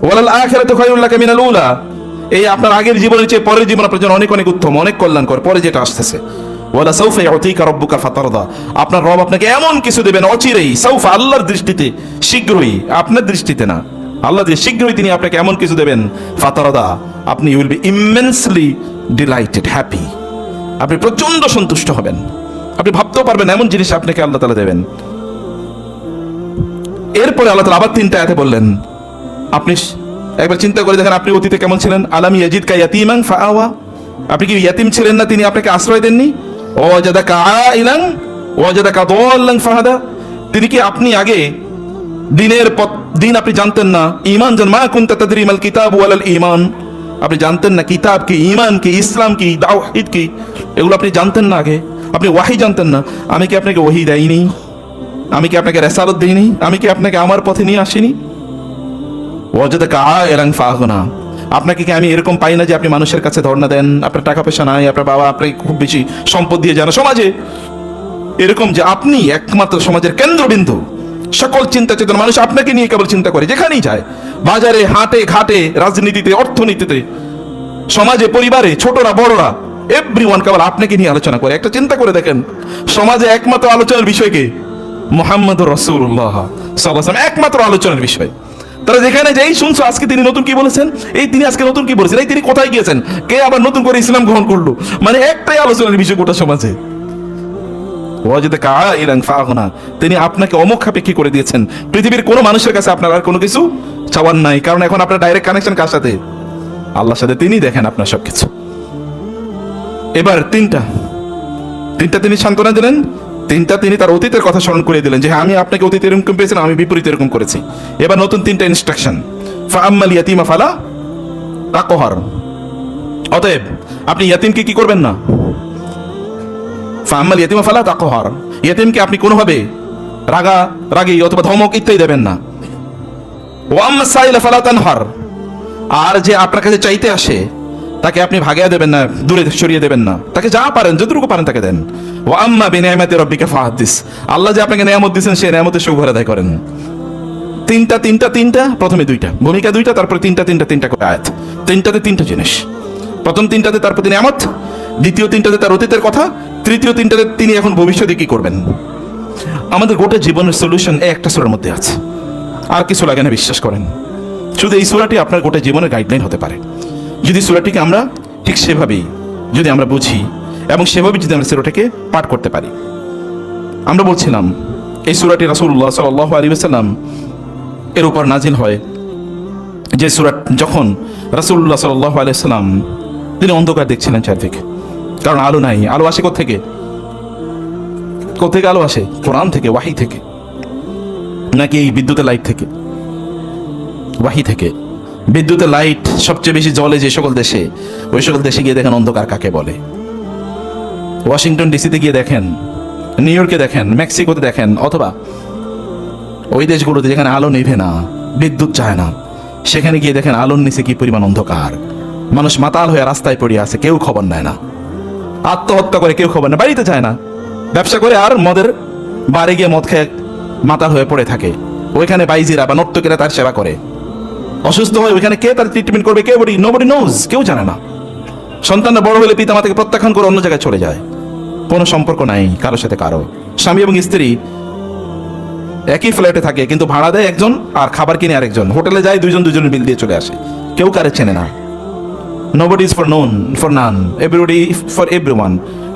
ওয়ালাল আখিরাতু খায়রুল লাকা মিনাল উলা, এই আপনার আগের জীবনের চেয়ে পরের জীবন আপনার জন্য অনেক অনেক উত্তম, অনেক কল্যাণকর। পরে যেটা আসতেছে, ওয়ালা সাউফা ইউতিকা রাব্বুকা ফাতারদা, আপনার রব আপনাকে এমন কিছু দেবেন অচিরেই, সাউফা আল্লাহর দৃষ্টিতে শীঘ্রই, আপনার দৃষ্টিতে না, আল্লাহ দিয়ে শীঘ্রই তিনি আপনাকে এমন কিছু দেবেন, ফাতারদা, আপনি will be immensely delighted, happy, আপনি প্রচন্ড সন্তুষ্ট হবেন, আপনি ভাবতেও পারবেন এমন জিনিস আপনাকে আল্লাহ তাআলা দেবেন। এরপরে আল্লাহ তাআলা আবার 3টা আয়াতে বললেন, আপনি একবার চিন্তা করে দেখেন আপনি অতীতে কেমন ছিলেন। আলাম ইয়াজিদকা ইয়াতীমান ফাআওয়া, আপনি কি ইয়াতীম ছিলেন না, তিনি আপনাকে আশ্রয় দেননি? ওয়াজাদাকা আইলান ওয়াজাদাকা দাল্লান ফাহাদা, তিনি কি আপনি আগে দিনের দিন আপনি জানতেন না, ঈমান জান, মা কুনতা তাদরি মাল কিতাব ওয়ালাল ঈমান, আপনি জানতেন না কিতাব কি, ঈমান কি, ইসলাম কি, তাওহীদ কি, এগুলো আপনি জানতেন না আগে, আপনি ওয়াহি জানতেন না। আমি কি আপনাকে ওয়াহি দেইনি? আমি কি আপনাকে রিসালাত দেইনি? আমি কি আপনাকে আমার পথে নিয়ে আসিনি? ওয়াজাদাকা আইলান ফাগনা, আপনাকে কি আমি এরকম পাই না যে আপনি মানুষের কাছে ধর্ণা দেন, আপনার টাকা পয়সা নাই, আপনার বাবা আপনাকে খুব বেশি সম্পদ দিয়ে যান সমাজে, এরকম যে আপনি একমাত্র সমাজের কেন্দ্রবিন্দু, সকল চিন্তা চেতনা মানুষ আপনাকে নিয়ে কেবল চিন্তা করে, যেখানেই যায়, বাজারে, হাটে ঘাটে, রাজনীতিতে, অর্থনীতিতে, সমাজে, পরিবারে, ছোটরা বড়রা, এভরিওয়ান কেবল আপনাকে নিয়ে আলোচনা করে। একটা চিন্তা করে দেখেন, সমাজে একমাত্র আলোচনার বিষয়কে মুহাম্মদুর রাসূলুল্লাহ সাল্লাল্লাহু আলাইহি ওয়াসাল্লাম, একমাত্র আলোচনার বিষয়। তারা যেখানে যেই শুনছো আজকে তিনি নতুন কি বলেছেন, এই তিনি আজকে নতুন কি বলেছেন, এই তিনি কোথায় গিয়েছেন, কে আবার নতুন করে ইসলাম গ্রহণ করলো, মানে একটাই আলোচনার বিষয় গোটা সমাজে। ওয়াজাদাকা আইলান ফাগনা, তিনি আপনাকে অমুখাপেক্ষী করে দিয়েছেন, পৃথিবীর কোনো মানুষের কাছে আপনার আর কোনো কিছু চাওয়ার নাই, কারণ এখন আপনার ডাইরেক্ট কানেকশন কার সাথে? আল্লাহর সাথে। তিনি দেখেন আপনার সবকিছু। এবার তিনটা তিনি সান্ত্বনা দিলেন, তিনটা তিনি তার অতীতের কথা স্মরণ করে দিলেন যে হ্যাঁ, আমি আপনাকে অতীতে এরকম পেয়েছিলাম, আমি বিপরীত এরকম করেছি। এবার নতুন 3টা ইনস্ট্রাকশন, ফাআম্মাল ইয়াতীমা ফালা তাকহার, অতএব আপনি ইয়াতীমকে কি করবেন না, ফাআম্মাল ইয়াতীমা ফালা তাকহার, ইয়াতীমকে আপনি কোনোভাবে রাগী অথবা ধমক ইত্যাদি দেবেন না। ওয়া আম্মা সাইলা ফালা তানহার, আর যে আপনার কাছে চাইতে আসে তাকে আপনি ভাগিয়ে দেবেন না, দূরে সরিয়ে দেবেন না, তাকে যা পারেন, যতটুকু পারেন তাকে দেন। ওয়া আম্মা বিনিআমাতি রাব্বিকা ফাহাদ্দিস, আল্লাহ যে আপনাকে নিয়ামত দিয়েছেন সেই নিয়ামতের শুকর আদায় করেন। তিনটা, প্রথমে 2টা ভূমিকা, 2টা, তারপরে 3টা করে আয়াত। 3টাতে 3টা জিনিস, প্রথম 3টাতে তার প্রতি নিয়ামত, দ্বিতীয় 3টাতে তার অতীতের কথা, তৃতীয় 3টাতে তিনি এখন ভবিষ্যতে কি করবেন। আমাদের গোটা জীবনের সলিউশন এই একটা সূরার মধ্যে আছে, আর কিছু লাগে না, বিশ্বাস করেন। শুধু এই সূরাটি আপনার গোটা জীবনের গাইডলাইন হতে পারে, যদি সূরাটিকে আমরা ঠিক সেভাবেই যদি আমরা বুঝি এবং সেভাবে যদি আমরা সূরাটাকে পাঠ করতে পারি। আমরা বলছিলাম এই সূরাটি রাসূলুল্লাহ সাল্লাল্লাহু আলাইহি ওয়াসাল্লাম এর উপর নাজিল হয়, যে সূরা যখন রাসূলুল্লাহ সাল্লাল্লাহু আলাইহি ওয়াসাল্লাম তিনি অন্ধকার দেখছিলেন চারদিকে, কারণ আলো নাই। আলো আসে কোত্থেকে আলো আসে? কোরআন থেকে, ওয়াহি থেকে, নাকি এই বিদ্যুতের লাইট থেকে? ওয়াহি থেকে। বিদ্যুতের লাইট সবচেয়ে বেশি জ্বলে যে সকল দেশে, ওই সকল দেশে গিয়ে দেখেন অন্ধকার কাকে বলে। ওয়াশিংটন ডিসিতে গিয়ে দেখেন, নিউ ইয়র্কে দেখেন, মেক্সিকোতে দেখেন, অথবা ওই দেশগুলোতে যেখানে আলো নিভে না, বিদ্যুৎ চায় না, সেখানে গিয়ে দেখেন আলোর নিচে কি পরিমাণ অন্ধকার। মানুষ মাতাল হয়ে রাস্তায় পড়ে আছে, কেউ খবর নেয় না। আত্মহত্যা করে কেউ খবর নেয়, বাড়িতে যায় না, ব্যবসা করে আর মদের বাড়ি গিয়ে মদ খেয়ে মাতাল হয়ে পড়ে থাকে। ওইখানে বাইজিরা বা নর্তকীরা তার সেবা করে। অসুস্থ হয়ে ওইখানে কে তার ট্রিটমেন্ট করবে, নোবডি নোজ, কেউ জানে না। সন্তানরা বড় হলে পিতা মাতাকে প্রত্যাখ্যান করে অন্য জায়গায় চলে যায়, কোনো সম্পর্ক নাই কারোর সাথে কারো। স্বামী এবং স্ত্রী একই ফ্ল্যাটে থাকে, কিন্তু ভাড়া দেয় একজন আর খাবার কিনে আরেকজন। হোটেলে যায়, দুজনের বিল দিয়ে চলে আসে, কেউ কারে চেনে না। Nobody is for none, everybody for everyone,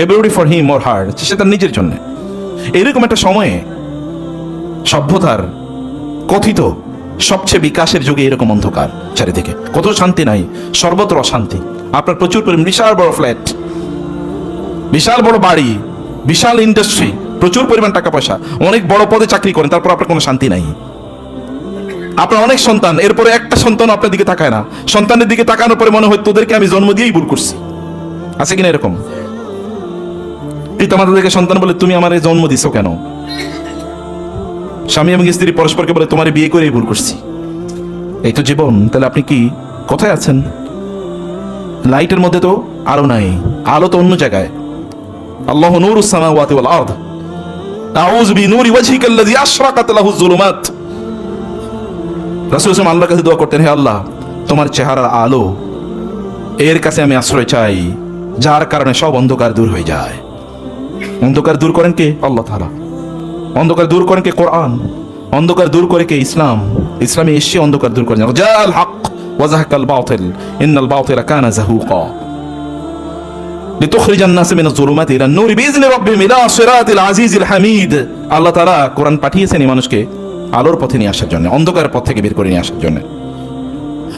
everybody for him or her, সে তার নিজের জন্য। এইরকম একটা সময়ে সভ্যতার কথিত সবচেয়ে বিকাশের যুগে এরকম অন্ধকার চারিদিকে, কত শান্তি নাই, সর্বত্র অশান্তি। আপনার প্রচুর পরিমাণ বিশাল বড় ফ্ল্যাট, বিশাল বড় বাড়ি, বিশাল ইন্ডাস্ট্রি, প্রচুর পরিমাণ টাকা পয়সা, অনেক বড় পদে চাকরি করেন, তারপর আপনার কোনো শান্তি নাই। আপনার অনেক সন্তান, এরপরে একটা সন্তান আপনার দিকে তাকায় না। সন্তানের দিকে তাকানোর পরে মনে হয় তোদেরকে আমি জন্ম দিয়েই ভুল করছি। আছে কিনা এরকম? পিতামাতাদেরকে সন্তান বলে তুমি আমার জন্ম দিছো কেন? স্বামী এবং স্ত্রী পরস্পরকে বলে তোমার বিয়ে করে ভুল করছি। এই তো জীবন। তাহলে আপনি কি কোথায় আছেন? লাইটের মধ্যে তো আলো নাই, আলো তো অন্য জায়গায়। আল্লাহু নূরুস সামাওয়াতি ওয়াল আরদ, আউযু বিনূরি ওয়াজহিকাল্লাযী আশরাকাত লাহু যুলুমাত। রাসূল সাল্লাল্লাহু আল্লাহর কাছে দোয়া করতেন, হে আল্লাহ, তোমার চেহারার আলো, এর কাছে আমি আশ্রয় চাই, যার কারণে সব অন্ধকার দূর হয়ে যায়। অন্ধকার দূর করেন কে? আল্লাহ তাআলা। অন্ধকার দূর করেন কে? কোরআন। অন্ধকার দূর করে কে? ইসলাম। ইসলামে এসে অন্ধকার দূর করেন। জাল হক ওয়া যাহাকাল বাতিল ইন্নাল বাতিলা কানা যাহুকা লিতুখরিজান নাস মিনাজ যুলুমাতি ইলান নূর বিইذن রাব্বিহিম ইলা সিরাতিল আজিজিল হামিদ। আল্লাহ তাআলা কোরআন পাঠিয়েছেন এই মানুষকে আলোর পথে নিয়ে আসার জন্য, অন্ধকারের পথ থেকে বের করে নিয়ে আসার জন্য।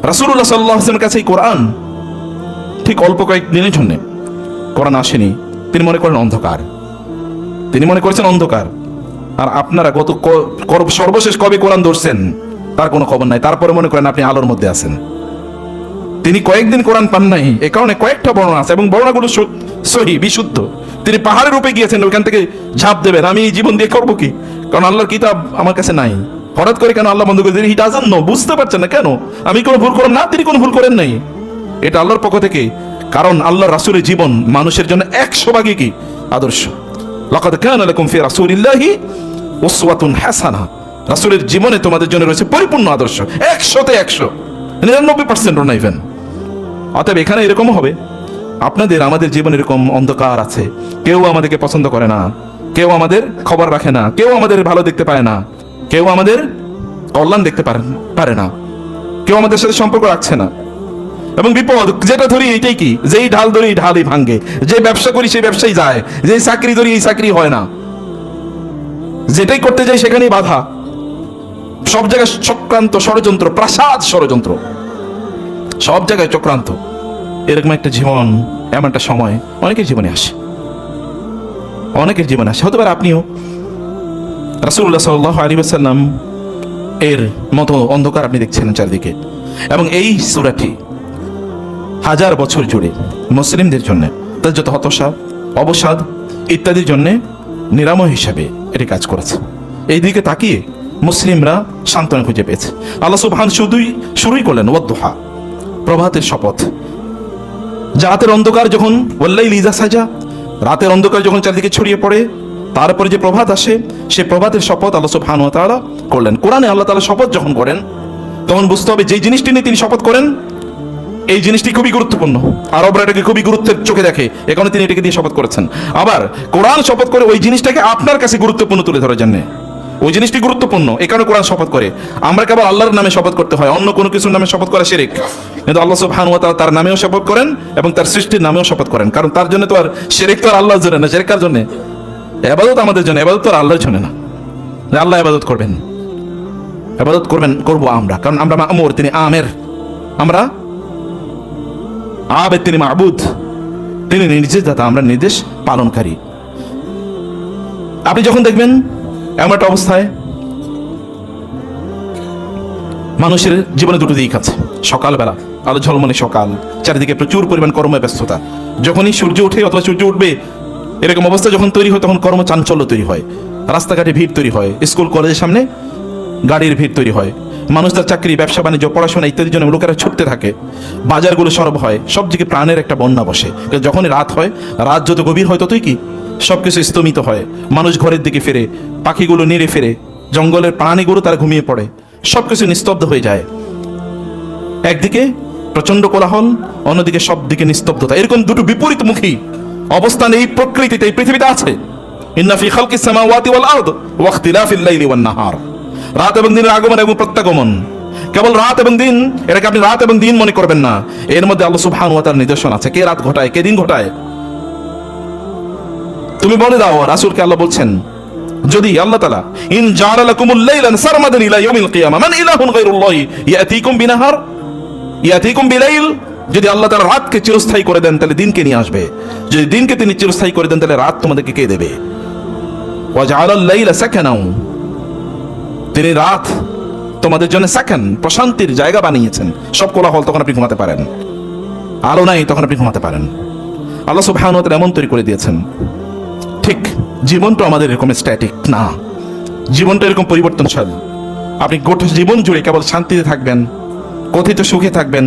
রাসূলুল্লাহ সাল্লাল্লাহু আলাইহি ওয়াসাল্লামের কাছে এই কোরআন ঠিক অল্প কয়েকদিনের জন্য কোরআন আসেনি। তিনি মনে করেন অন্ধকার, তিনি মনে করেছেন অন্ধকার। আর আপনারা সর্বশেষ কবে কোরআন ধরছেন তার কোনো খবর নাই, তারপরে মনে করেন আপনি আলোর মধ্যে আছেন। তিনি কয়েকদিন কোরআন পান নাই, এ কারণে কয়েকটা বর্ণনা আছে এবং বর্ণনাগুলো সহিহ বিশুদ্ধ। তিনি পাহাড়ের উপরে গিয়েছেন, ওইখান থেকে ঝাঁপ দেবেন, আমি এই জীবন দিয়ে করবো কি, কারণ আল্লাহর কিতাব আমার কাছে নাই। হঠাৎ করে কেন আল্লাহ বন্ধ করে দিলেন? হি ডাজন্ট নো, বুঝতে পারছেন না কেন আমি কোনো ভুল করলাম না। তিনি কোনো ভুল করেন নাই, এটা আল্লাহর পক্ষ থেকে। কারণ আল্লাহর রাসূলের জীবন মানুষের জন্য 100 ভাগে কি আদর্শ। লাকাদ কানা লাকুম ফি রাসূলিল্লাহি উসওয়াতুন হাসানাহ, রাসূলের জীবনে তোমাদের জন্য রয়েছে পরিপূর্ণ আদর্শ, 100তে 100, 99% না ইভেন। অতএব এখানে এরকমও হবে, আপনাদের আমাদের জীবনে এরকম অন্ধকার আছে। কেউ আমাদেরকে পছন্দ করে না, কেউ আমাদের খবর রাখে না, কেউ আমাদের ভালো দেখতে পায় না, কেউ আমাদের কল্যাণ দেখতে পারে না, কেউ আমাদের সাথে সম্পর্ক রাখছে না। এবং বিপদ যেটা ধরি এইটাই কি, যেই ঢাল ধরি এই ঢালই ভাঙ্গে, যে ব্যবসা করি সেই ব্যবসায় যায়, যেই চাকরি ধরি এই চাকরি হয় না, যেটাই করতে যাই সেখানেই বাধা। সব জায়গায় চক্রান্ত, ষড়যন্ত্র, প্রাসাদ ষড়যন্ত্র, সব জায়গায় চক্রান্ত। এরকম একটা জীবন, এমন একটা সময় অনেকের জীবনে আসে, অনেকের জীবনে আসে। হতে পারে আপনিও রাসূলুল্লাহ সাল্লাল্লাহু আলাইহি ওয়াসাল্লাম এর মতো অন্ধকার আপনি দেখছেন চারদিকে। এবং এই সূরাটি 1000 বছর জুড়ে মুসলিমদের জন্য তাদের যত হতাশা, অবসাদ ইত্যাদির জন্য নিরাময় হিসাবে এটি কাজ করেছে। এই দিকে তাকিয়ে মুসলিমরা সান্ত্বনা খুঁজে পেয়েছে। আল্লাহ সুবহান শুরুই করলেন ওয়াদ্দুহা, প্রভাতের শপথ। রাতের অন্ধকার যখন, ওয়াল্লাইলি ইযা সাজা, রাতের অন্ধকার যখন চারদিকে ছড়িয়ে পড়ে, তারপরে যে প্রভাত আসে, সে প্রভাতের শপথ আল্লাহ সুবহানাহু ওয়া তাআলা করলেন। কোরআনে আল্লাহ তাআলা শপথ যখন করেন তখন বুঝতে হবে যেই জিনিসটি নিয়ে তিনি শপথ করেন এই জিনিসটি খুবই গুরুত্বপূর্ণ। আরবরা এটাকে খুবই গুরুত্বের চোখে দেখে, এ কারণে তিনি এটাকে দিয়ে শপথ করেছেন। আবার কোরআন শপথ করে ওই জিনিসটাকে আপনার কাছে গুরুত্বপূর্ণ তুলে ধরার জন্য, ওই জিনিসটি গুরুত্বপূর্ণ এ কারণে কোরআন শপথ করে। আমরা কেবল আল্লাহর নামে শপথ করতে হয়, অন্য কোনো কিছুর নামে শপথ করা শিরক। কিন্তু আল্লাহ সুবহানাহু ওয়া তাআলা তার নামেও শপথ করেন এবং তার সৃষ্টির নামেও শপথ করেন, কারণ তার জন্য তো আর শিরক তো আর আল্লাহর জন্য না, শিরক কার জন্য? ইবাদত আমাদের জন্য, ইবাদত তো আর আল্লাহর জন্য না। আল্লাহ ইবাদত করবেন, ইবাদত করবো আমরা, কারণ আমরা মা'মুর, তিনি আমের, আমরা আবেদ, তিনি মা'বুদ, তিনি নির্দেশদাতা, আমরা নির্দেশ পালনকারী। আপনি যখন দেখবেন এমন একটা অবস্থায় মানুষের জীবনে দুটো দিক আছে। সকালবেলা আলো ঝলমলে সকাল, চারিদিকে প্রচুর পরিমাণ কর্মে ব্যস্ততা। যখনই সূর্য ওঠে অথবা সূর্য উঠবে এরকম অবস্থা যখন তৈরি হয়, তখন কর্ম চাঞ্চল্য তৈরি হয়, রাস্তাঘাটে ভিড় তৈরি হয়, স্কুল কলেজের সামনে গাড়ির ভিড় তৈরি হয়, মানুষ তার চাকরি, ব্যবসা বাণিজ্য, পড়াশোনা ইত্যাদির জন্য লোকেরা ছুটতে থাকে, বাজারগুলো সরব হয়, সব দিকে প্রাণের একটা বন্যা বসে। যখনই রাত হয়, রাত যত গভীর হয় ততই কি সবকিছু স্তমিত হয়, মানুষ ঘরের দিকে ফেরে, পাখিগুলো নেড়ে ফেরে, জঙ্গলের প্রাণীগুলো তারা ঘুমিয়ে পড়ে, সবকিছু নিস্তব্ধ হয়ে যায়। একদিকে প্রচন্ড কোলাহল, অন্যদিকে সব দিকে নিস্তব্ধতা। এরকম দুটো বিপরীতমুখী অবস্থান এই প্রকৃতিতে, এই পৃথিবীতে আছে। ইন্না ফি খালকিস সামাওয়াতি ওয়াল আরদ ওয়া ইখতিলাফিল লাইলি ওয়ান নাহার, রাত এবং দিনের আগমন এবং প্রত্যাগমন। কেবল রাত এবং দিন, এটাকে আপনি রাত এবং দিন মনে করবেন না, এর মধ্যে আল্লাহ সুবহানাহু ওয়া তাআলার নিদর্শন আছে। কে রাত ঘটায়, কে দিন ঘটায়, তুমি বলে দাও। রাসূলকে আল্লাহ বলছেন, যদি আল্লাহ তাআলা ইন জাআলা লাকুমুল লাইলা সারমাদান ইলা ইয়াউমিল কিয়ামা মান ইলাহুন গায়রুল্লাহি ইয়াতিকুম বিনাহার ইয়াতিকুম বিলাইল, যদি আল্লাহ তাআলা রাতকে চিরস্থায়ী করে দেন তাহলে দিনকে নিয়ে আসবে, যদি দিনকে তিনি চিরস্থায়ী করে দেন তাহলে রাত তোমাদেরকে কে দেবে? ওয়া জাআলাল লাইলা সাকানাও, তিনি রাত তোমাদের জন্য সাকান, প্রশান্তির জায়গা বানিয়েছেন। সব কোলাহল তখন আপনি ঘুমাতে পারেন, আলো নাই তখন আপনি ঘুমাতে পারেন। আল্লাহ সুবহানাহু ওয়া তাআলা এমন তৈরি করে দিয়েছেন। ঠিক জীবনটা আমাদের এরকম স্ট্যাটিক না, জীবনটা এরকম পরিবর্তনশীল। আপনি গোটা জীবন জুড়ে কেবল শান্তিতে থাকবেন, কথিত সুখে থাকবেন,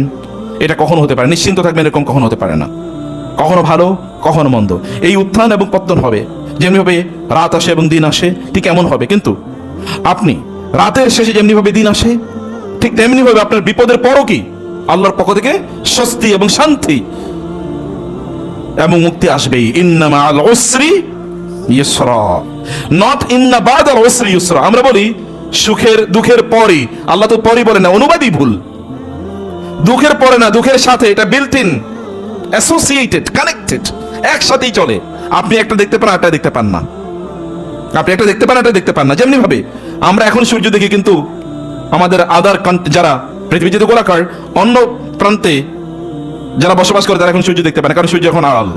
এটা কখনো হতে পারে, নিশ্চিন্ত থাকবেন এরকম কখনো হতে পারে না। কখনো ভালো, কখনো মন্দ, এই উত্থান এবং পতন হবে। যেমনিভাবে রাত আসে এবং দিন আসে ঠিক এমন হবে। কিন্তু আপনি রাতের শেষে যেমনিভাবে দিন আসে ঠিক তেমনি ভাবে আপনার বিপদের পরও কি আল্লাহর পক্ষ থেকে স্বস্তি এবং শান্তি এবং মুক্তি আসবেই। ইন্না মাআল উসরি ইউসরা, নট ইন্না বাদাল উসরি ইউসরা। আমরা বলি সুখের দুঃখের পরই, আল্লাহ তো পরই বলে না, অনুবাদই ভুল। দুঃখের পরে না, দুঃখের সাথে, এটা বিল্ট ইন, অ্যাসোসিয়েটেড, কানেক্টেড, একসাথেই চলে। আপনি একটা দেখতে পান, একটা দেখতে পান না। আপনি একটা দেখতে পান, একটা দেখতে পান না। যেমনি ভাবে আমরা এখন সূর্য দেখি, কিন্তু আমাদের আদার যারা পৃথিবী যেহেতু গোলাকার, অন্য প্রান্তে যারা বসবাস করে তারা এখন সূর্য দেখতে পায় না, কারণ সূর্য এখন আড়াল।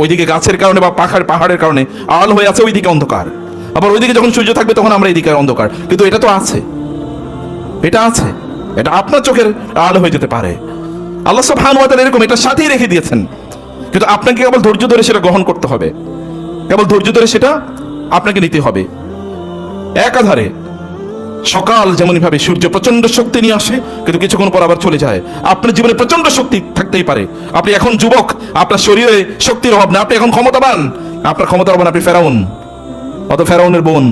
ওইদিকে গাছের কারণে বা পাহাড়ের কারণে আড়াল হয়ে আছে, ওইদিকে অন্ধকার। আবার ওইদিকে যখন সূর্য থাকবে তখন আমরা এইদিকে অন্ধকার। কিন্তু এটা তো আছে, এটা আছে, এটা আপনার চোখের আড়াল হয়ে যেতে পারে। আল্লাহ সুবহানাহু ওয়া তাআলা এরকম এটা সাথেই রেখে দিয়েছেন, কিন্তু আপনাকে কেবল ধৈর্য ধরে সেটা গ্রহণ করতে হবে, কেবল ধৈর্য ধরে সেটা আপনাকে নিতে হবে। একাধারে সকাল যেমন ভাবে সূর্য প্রচন্ড শক্তি নিয়ে আসে, কিন্তু কিছুক্ষণ পর আবার চলে যায়। আপনার জীবনে প্রচন্ড শক্তি থাকতেই পারে, আপনি এখন যুবক, আপনার শরীরে শক্তির অভাব না, আপনি এখন ক্ষমতাবান, আপনার ক্ষমতার অভাব, আপনি ফেরাউন, অত ফেরাউনের বোন,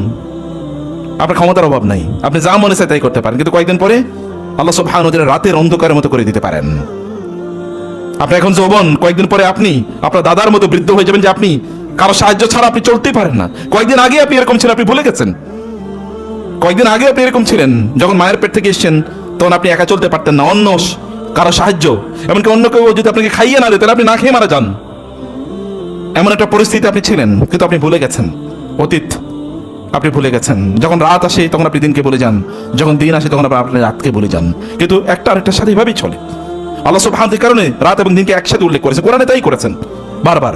আপনার ক্ষমতার অভাব নাই, আপনি যা মনে চায় তাই করতে পারেন। কিন্তু কয়েকদিন পরে আল্লাহ সুবহানাহু ওয়া তাআলা রাতের অন্ধকারের মতো করে দিতে পারেন। আপনি এখন যৌবন, কয়েকদিন পরে আপনি আপনার দাদার মতো বৃদ্ধ হয়ে যাবেন, যে আপনি কারো সাহায্য ছাড়া আপনি চলতেই পারেন না। কয়েকদিন আগে আপনি এরকম ছিলেন, আপনি ভুলে গেছেন। কয়েকদিন আগে আপনি এরকম ছিলেন, যখন মায়ের পেট থেকে এসেছেন তখন আপনি একা চলতে পারতেন না, অন্য কারো সাহায্য, এমনকি অন্য কেউ যদি আপনাকে খাইয়ে না দেয় তাহলে আপনি না খেয়ে মারা যান, এমন একটা পরিস্থিতি আপনি ছিলেন। কিন্তু আপনি ভুলে গেছেন অতীত, আপনি ভুলে গেছেন। যখন রাত আসে তখন আপনি দিনকে ভুলে যান, যখন দিন আসে তখন আপনি রাতকে ভুলে যান। কিন্তু একটা আরেকটার সাথে এভাবেই চলে। আল্লাহ সুবহানাহু ওয়া তাআলার কারণে রাত এবং দিনকে একসাথে উল্লেখ করেছে, কোরআনে তাই করেছেন বারবার।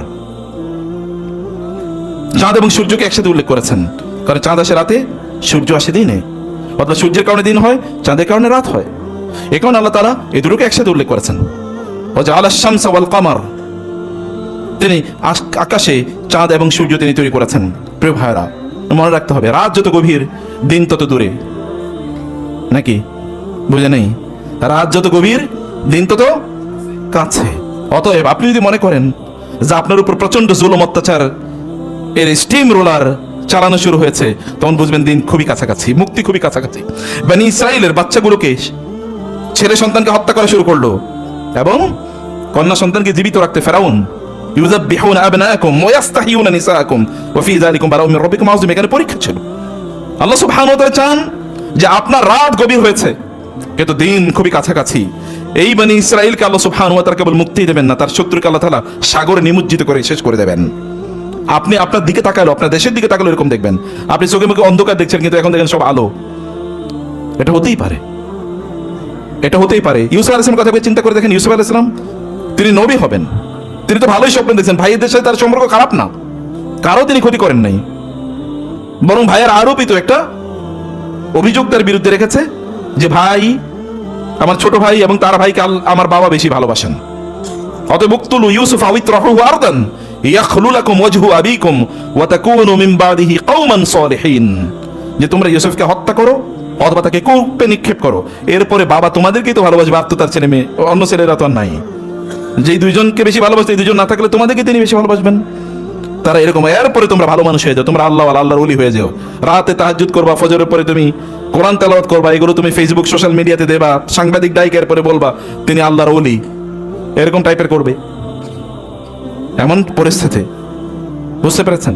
চাঁদ এবং সূর্যকে একসাথে উল্লেখ করেছেন, কারণ চাঁদ আসে রাতে, সূর্য আসে দিনে, অর্থাৎ সূর্যের কারণে দিন হয়, চাঁদের কারণে রাত হয়। এই কারণে আল্লাহ তাআলা এই দুটোকে একসাথে উল্লেখ করেছেন। ওয়াজআলা আশ-শামসা ওয়াল কামার, তিনি আকাশে চাঁদ এবং সূর্য তিনি তৈরি করেছেন। প্রিয় ভাইরা, মনে রাখতে হবে, রাত যত গভীর দিন তত দূরে, নাকি বুঝে নেই? রাত যত গভীর দিন তত কাছে। অতএব আপনি যদি মনে করেন যে আপনার উপর প্রচন্ড জুলুম অত্যাচার এর স্টিম রোলার চালানো শুরু হয়েছে, তখন বুঝবেন দিন খুবই কাছাকাছি, মুক্তি খুবই কাছাকাছি। বনি ইসরাইলের বাচ্চাগুলোকে, ছেলে সন্তানকে হত্যা করা শুরু করলো, এবং কন্যা সন্তানকে জীবিত রাখতে ফেরাউন ইউযাব্বিহুনা আবনাআকুম ওয়া ইস্তাহয়ুনা নিসাআকুম ওয়া ফি যালিকুম বারাউম মির রাব্বিকুম আযীম। এখানে পরীক্ষা ছিল। আল্লাহ সুবহানাহু ওয়া তাআলা চান যে আপনার রাত গভীর হয়েছে কিন্তু দিন খুবই কাছাকাছি। এই বনি ইসরাইলকে আল্লাহ সুবহানাহু ওয়া তাআলা কেবল মুক্তি দেবেন না, তার শত্রুকে আল্লাহ তাআলা সাগরে নিমজ্জিত করে শেষ করে দেবেন। আপনি আপনার দিকে তাকালো, আপনার দেশের দিকে তাকালো, এরকম দেখবেন আপনি চোখে মুখে অন্ধকার দেখছেন, কিন্তু এখন দেখেন সব আলো। এটা হতেই পারে, এটা হতেই পারে। ইউসুফ আলাইহিস সালামের কথা চিন্তা করে দেখেন, ইউসুফ আলাইহিস সালাম তিনি নবী হবেন, তিনি তো ভালোই স্বপ্ন দেখছেন, ভাইয়ের সাথে তার সম্পর্ক খারাপ না, কারো তিনি ক্ষতি করেন নাই, বরং ভাইয়ের আরোপিত একটা অভিযোগ তার বিরুদ্ধে রেখেছে যে ভাই, আমার ছোট ভাই এবং তার ভাইকে আমার বাবা বেশি ভালোবাসেন, অতএব উকতুলু ইউসুফ আও ইতরাহুহু আরদান ইয়াখলু লাকুম ওয়াজহু আবিকুম ওয়া তাকুনু মিন বাদিহি কওমান সালিহিন। যে তোমরা ইউসুফকে হত্যা করো অথবা তাকে কূপে নিক্ষেপ করো, এরপরে বাবা তোমাদেরকেই তো ভালোবাসবে, আর তো তার ছেলে মেয়ে, অন্য ছেলেরা তো আর নাই। যেই দুইজনকে বেশি ভালোবাসতে, এই দুইজন না থাকলে তোমাদেরকে তিনি বেশি ভালোবাসবেন। তারা এরকম, এরপরে তোমরা ভালো মানুষ হয়ে যাও, তোমরা আল্লাহর ওলি হয়ে যাও, রাতে তাহাজ্জুদ করবা, ফজরের পরে তুমি কোরআন তেলাওয়াত করবা, এগুলো তুমি ফেসবুক সোশ্যাল মিডিয়াতে দেবা, সাংবাদিক ডাইকের পরে বলবা তিনি আল্লাহর ওলি, এরকম টাইপের করবে, এমন পরিস্থিতি। বুঝতে পেরেছেন?